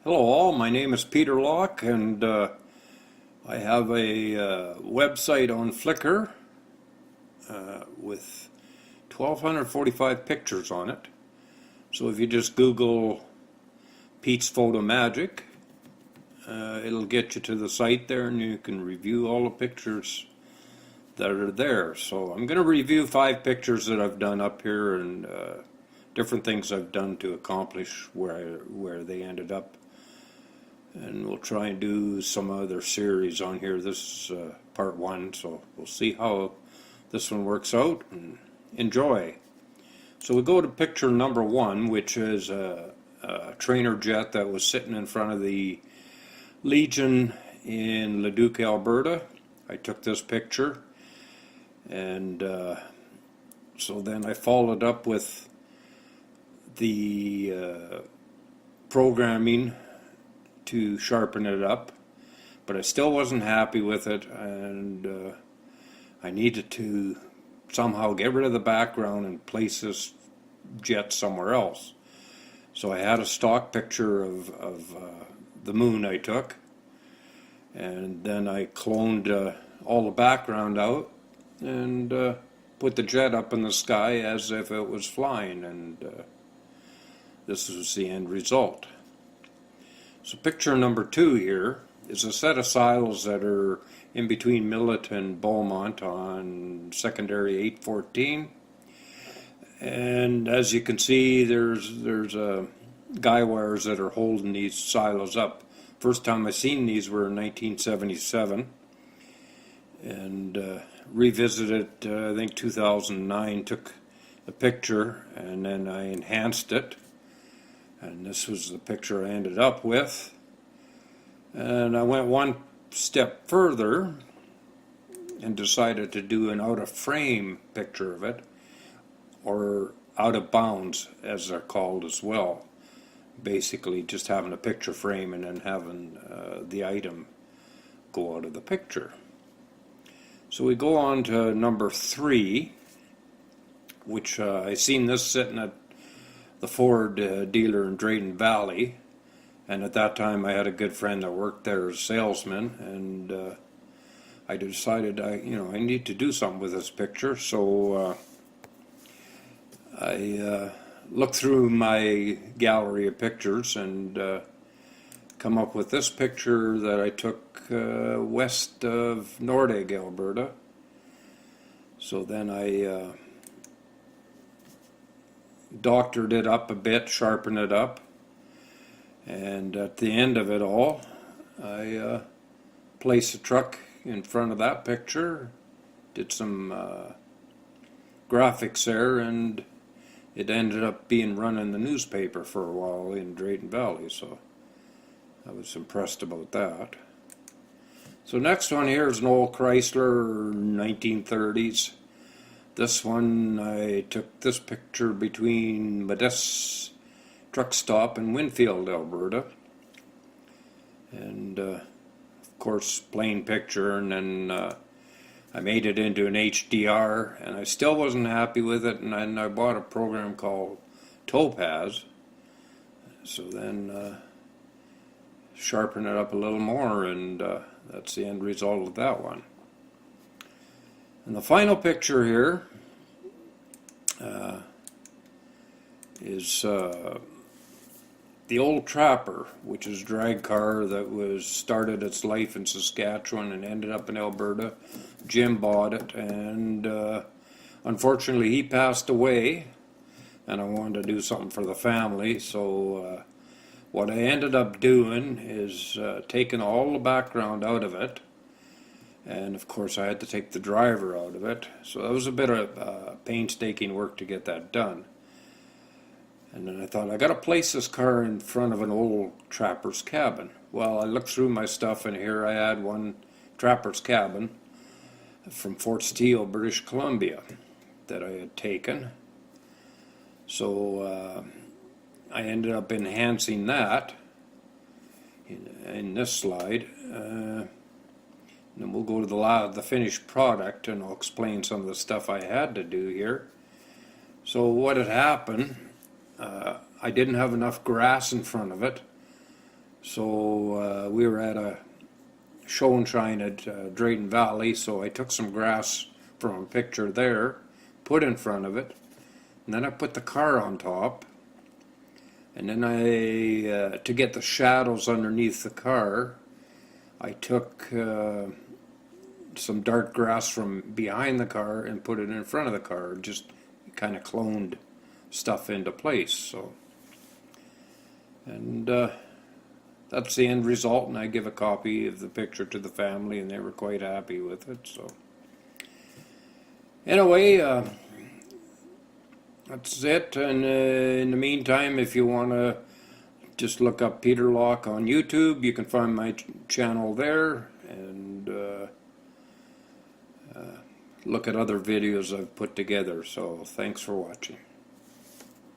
Hello all, my name is Peter Locke and I have a website on Flickr with 1,245 pictures on it. So if you just Google Pete's Photo Magic, it'll get you to the site there and you can review all the pictures that are there. So I'm going to review 5 pictures that I've done up here and different things I've done to accomplish where they ended up. And we'll try and do some other series on here. This is part 1, so we'll see how this one works out and enjoy. So we go to picture number 1, which is a trainer jet that was sitting in front of the Legion in Leduc, Alberta. I took this picture, and so then I followed up with the programming to sharpen it up, but I still wasn't happy with it, and I needed to somehow get rid of the background and place this jet somewhere else. So I had a stock picture of the moon I took, and then I cloned all the background out and put the jet up in the sky as if it was flying, and this was the end result. So picture number 2 here is a set of silos that are in between Millet and Beaumont on secondary 814. And as you can see, there's guy wires that are holding these silos up. First time I seen these were in 1977, and revisited I think 2009. Took a picture and then I enhanced it. And this was the picture I ended up with. And I went one step further and decided to do an out-of-frame picture of it, or out-of-bounds as they're called as well. Basically just having a picture frame and then having the item go out of the picture. So we go on to number 3, which I seen this sitting at the Ford dealer in Drayton Valley, and at that time I had a good friend that worked there as a salesman, and I decided I need to do something with this picture. So I looked through my gallery of pictures and come up with this picture that I took west of Nordegg, Alberta. So then I doctored it up a bit, sharpened it up, and at the end of it all I placed a truck in front of that picture, did some graphics there, and it ended up being run in the newspaper for a while in Drayton Valley, so I was impressed about that. So next one here is an old Chrysler 1930s. This one, I took this picture between Modeste Truck Stop and Winfield, Alberta. And of course, plain picture, and then I made it into an HDR, and I still wasn't happy with it, and then I bought a program called Topaz. So then sharpen it up a little more, and that's the end result of that one. And the final picture here is the old Trapper, which is a drag car that was started its life in Saskatchewan and ended up in Alberta. Jim bought it, and unfortunately he passed away, and I wanted to do something for the family. So what I ended up doing is taking all the background out of it. And of course I had to take the driver out of it, so that was a bit of painstaking work to get that done. And then I thought, I got to place this car in front of an old trapper's cabin. Well, I looked through my stuff, and here I had one trapper's cabin from Fort Steele, British Columbia, that I had taken. So I ended up enhancing that in this slide. Then we'll go to the finished product, and I'll explain some of the stuff I had to do here. So what had happened, I didn't have enough grass in front of it, So we were at a show and shine at Drayton Valley, so I took some grass from a picture there, put in front of it, and then I put the car on top. And then to get the shadows underneath the car, I took some dark grass from behind the car and put it in front of the car. Just kind of cloned stuff into place. So, and that's the end result. And I give a copy of the picture to the family, and they were quite happy with it. So, anyway, that's it. And in the meantime, if you want to just look up Peter Locke on YouTube, you can find my channel there, and look at other videos I've put together. So thanks for watching.